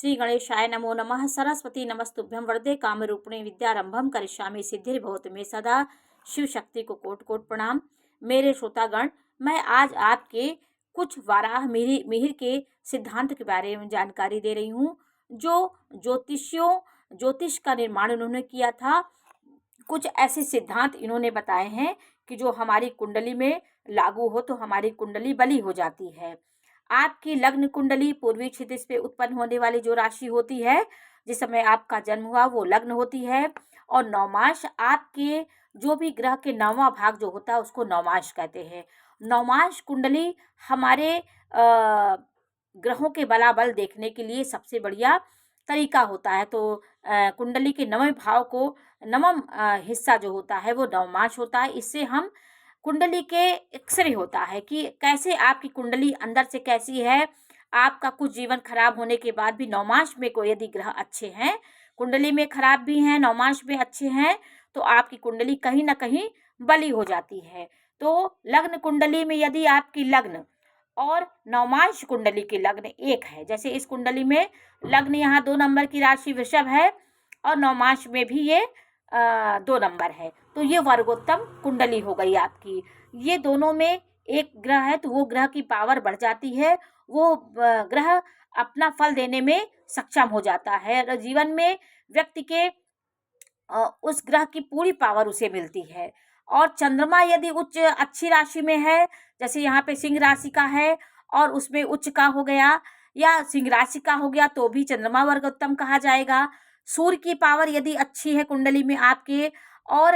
श्री गणेशाय नमो नमः। सरस्वती नमस्तुभ्यं वरदे कामरूपिणे विद्यारंभम करिष्यामि सिद्धिर्भवतु मे सदा। शिव शक्ति को कोटि कोटि प्रणाम। मेरे श्रोतागण, मैं आज आपके कुछ वाराह मिहिर के सिद्धांत के बारे में जानकारी दे रही हूँ, जो ज्योतिष का निर्माण उन्होंने किया था। कुछ ऐसे सिद्धांत इन्होंने बताए हैं कि जो हमारी कुंडली में लागू हो तो हमारी कुंडली बली हो जाती है। आपकी लग्न कुंडली पूर्वी क्षितिज पे उत्पन्न होने वाली जो राशि होती है, जिस समय आपका जन्म हुआ वो लग्न होती है। और नवमाश आपके जो भी ग्रह के नौवां भाग जो होता है उसको नवमाश कहते हैं। नवमाश कुंडली हमारे ग्रहों के बलाबल देखने के लिए सबसे बढ़िया तरीका होता है। तो कुंडली के नवम भाव को नवम हिस्सा जो होता है वो नवमाश होता है। इससे हम कुंडली के एक्सरे होता है कि कैसे आपकी कुंडली अंदर से कैसी है। आपका कुछ जीवन खराब होने के बाद भी नवमाश में कोई यदि ग्रह अच्छे हैं, कुंडली में खराब भी हैं, नवमाश में अच्छे हैं, तो आपकी कुंडली कहीं ना कहीं बली हो जाती है। तो लग्न कुंडली में यदि आपकी लग्न और नवमाश कुंडली की लग्न एक है, जैसे इस कुंडली में लग्न यहाँ 2 नंबर की राशि वृषभ है और नवमाश में भी ये 2 नंबर है, तो ये वर्गोत्तम कुंडली हो गई आपकी। ये दोनों में एक ग्रह है तो वो ग्रह की पावर बढ़ जाती है, वो ग्रह अपना फल देने में सक्षम हो जाता है। जीवन में व्यक्ति के उस ग्रह की पूरी पावर उसे मिलती है। और चंद्रमा यदि उच्च अच्छी राशि में है, जैसे यहाँ पे सिंह राशि का है और उसमें उच्च का हो गया या सिंह राशि का हो गया तो भी चंद्रमा वर्गोत्तम कहा जाएगा। सूर्य की पावर यदि अच्छी है कुंडली में आपके और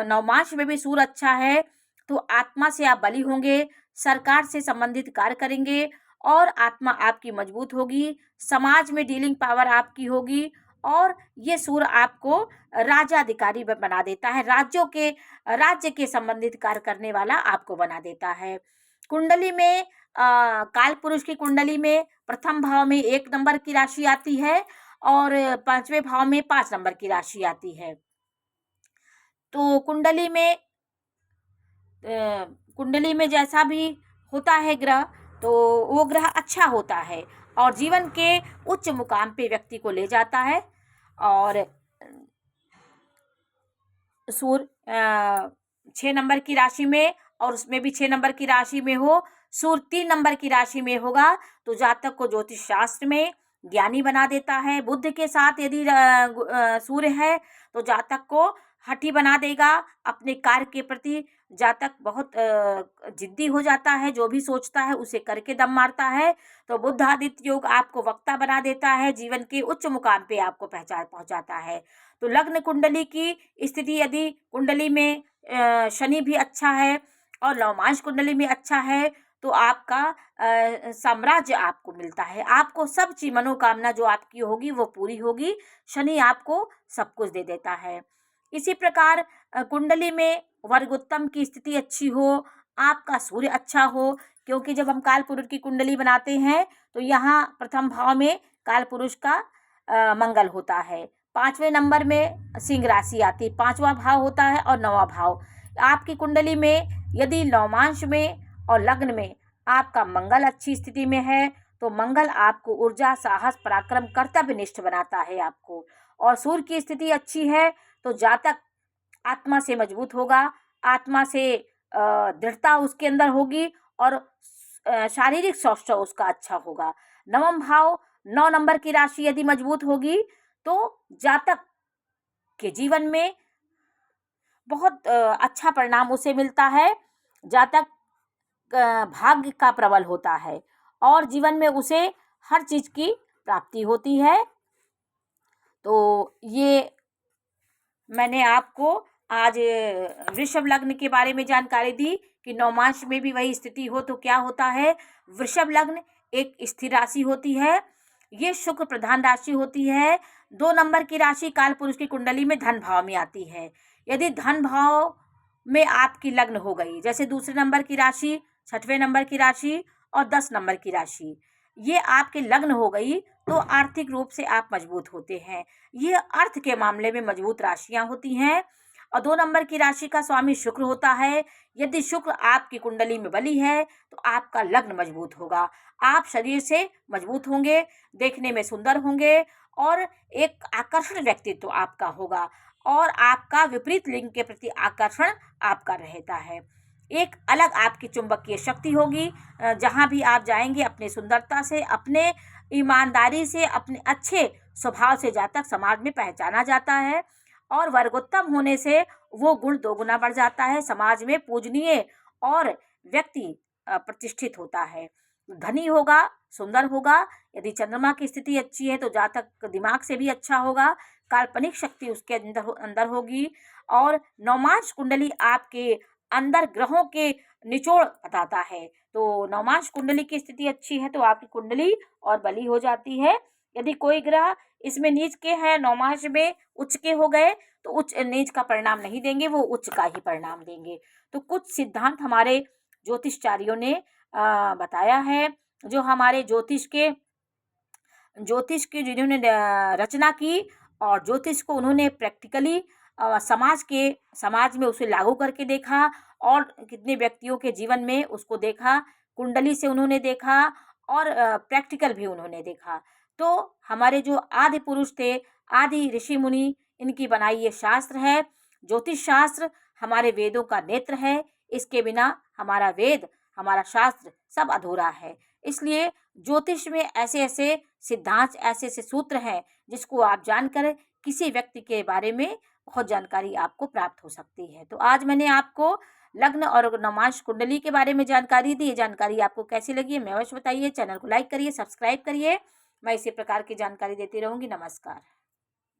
नवमाश में भी सूर्य अच्छा है तो आत्मा से आप बली होंगे, सरकार से संबंधित कार्य करेंगे और आत्मा आपकी मजबूत होगी, समाज में डीलिंग पावर आपकी होगी। और ये सूर्य आपको राजाधिकारी बना देता है, राज्य के संबंधित कार्य करने वाला आपको बना देता है। कुंडली में काल पुरुष की कुंडली में प्रथम भाव में 1 नंबर की राशि आती है और 5वें भाव में 5 नंबर की राशि आती है। तो कुंडली में जैसा भी होता है ग्रह तो वो ग्रह अच्छा होता है और जीवन के उच्च मुकाम पे व्यक्ति को ले जाता है। और सूर्य 6 नंबर की राशि में और उसमें भी 6 नंबर की राशि में हो, सूर्य 3 नंबर की राशि में होगा तो जातक को ज्योतिष शास्त्र में ज्ञानी बना देता है। बुध के साथ यदि सूर्य है तो जातक को हठी बना देगा, अपने कार्य के प्रति जातक बहुत जिद्दी हो जाता है, जो भी सोचता है उसे करके दम मारता है। तो बुध आदित्य योग आपको वक्ता बना देता है, जीवन के उच्च मुकाम पे आपको पहुंचाता है। तो लग्न कुंडली की स्थिति यदि कुंडली में शनि भी अच्छा है और नवमाश कुंडली में अच्छा है तो आपका साम्राज्य आपको मिलता है, आपको सब चीज मनोकामना जो आपकी होगी वो पूरी होगी। शनि आपको सब कुछ दे देता है। इसी प्रकार कुंडली में वर्गोत्तम की स्थिति अच्छी हो, आपका सूर्य अच्छा हो, क्योंकि जब हम काल पुरुष की कुंडली बनाते हैं तो यहाँ प्रथम भाव में काल पुरुष का मंगल होता है, 5वें नंबर में सिंह राशि आती है, 5वां भाव होता है और 9वां भाव। आपकी कुंडली में यदि नवमांश में और लग्न में आपका मंगल अच्छी स्थिति में है तो मंगल आपको ऊर्जा, साहस, पराक्रम, कर्तव्यनिष्ठ बनाता है आपको। और सूर्य की स्थिति अच्छी है तो जातक आत्मा से मजबूत होगा, आत्मा से दृढ़ता उसके अंदर होगी और शारीरिक स्वास्थ्य उसका अच्छा होगा। नवम भाव 9 नंबर की राशि यदि मजबूत होगी तो जातक के जीवन में बहुत अच्छा परिणाम उसे मिलता है। जातक भाग्य का प्रबल होता है और जीवन में उसे हर चीज की प्राप्ति होती है। तो ये मैंने आपको आज वृषभ लग्न के बारे में जानकारी दी कि नवमाश में भी वही स्थिति हो तो क्या होता है। वृषभ लग्न एक स्थिर राशि होती है, ये शुक्र प्रधान राशि होती है। 2 नंबर की राशि काल पुरुष की कुंडली में धन भाव में आती है। यदि धन भाव में आपकी लग्न हो गई, जैसे दूसरे नंबर की राशि, 6वें नंबर की राशि और 10 नंबर की राशि, ये आपके लग्न हो गई तो आर्थिक रूप से आप मजबूत होते हैं। ये अर्थ के मामले में मजबूत राशियां होती हैं। और 2 नंबर की राशि का स्वामी शुक्र होता है। यदि शुक्र आपकी कुंडली में बली है तो आपका लग्न मजबूत होगा, आप शरीर से मजबूत होंगे, देखने में सुंदर होंगे और एक आकर्षण व्यक्तित्व आपका होगा और आपका विपरीत लिंग के प्रति आकर्षण आपका रहता है। एक अलग आपकी चुंबकीय शक्ति होगी, जहाँ भी आप जाएंगे अपनी सुंदरता से, अपने ईमानदारी से, अपने अच्छे स्वभाव से जातक समाज में पहचाना जाता है और वर्गोत्तम होने से वो गुण दोगुना बढ़ जाता है, समाज में पूजनीय और व्यक्ति प्रतिष्ठित होता है, धनी होगा, सुंदर होगा। यदि चंद्रमा की स्थिति अच्छी है तो जातक दिमाग से भी अच्छा होगा, काल्पनिक शक्ति उसके अंदर होगी और नवमांश कुंडली आपके अंदर ग्रहों के निचोड़ बताता है। तो नवमांश कुंडली की स्थिति अच्छी है तो आपकी कुंडली और बली हो जाती है। यदि कोई ग्रह इसमें नीच के हैं, नवमांश में उच्च के हो गए तो उच्च नीच का परिणाम नहीं देंगे, वो उच्च का ही परिणाम देंगे। तो कुछ सिद्धांत हमारे ज्योतिषचार्यों ने बताया है, जो हमारे ज्योतिष की जिन्होंने रचना की और ज्योतिष को उन्होंने प्रैक्टिकली समाज में उसे लागू करके देखा और कितने व्यक्तियों के जीवन में उसको देखा, कुंडली से उन्होंने देखा और प्रैक्टिकल भी उन्होंने देखा। तो हमारे जो आदि पुरुष थे, आदि ऋषि मुनि, इनकी बनाई ये शास्त्र है। ज्योतिष शास्त्र हमारे वेदों का नेत्र है, इसके बिना हमारा वेद, हमारा शास्त्र सब अधूरा है। इसलिए ज्योतिष में ऐसे ऐसे सिद्धांत, ऐसे ऐसे सूत्र हैं जिसको आप जानकर किसी व्यक्ति के बारे में बहुत जानकारी आपको प्राप्त हो सकती है। तो आज मैंने आपको लग्न और नवमांश कुंडली के बारे में जानकारी दी। ये जानकारी आपको कैसी लगी है मैं अवश्य बताइए। चैनल को लाइक करिए, सब्सक्राइब करिए। मैं इसी प्रकार की जानकारी देती रहूंगी। नमस्कार।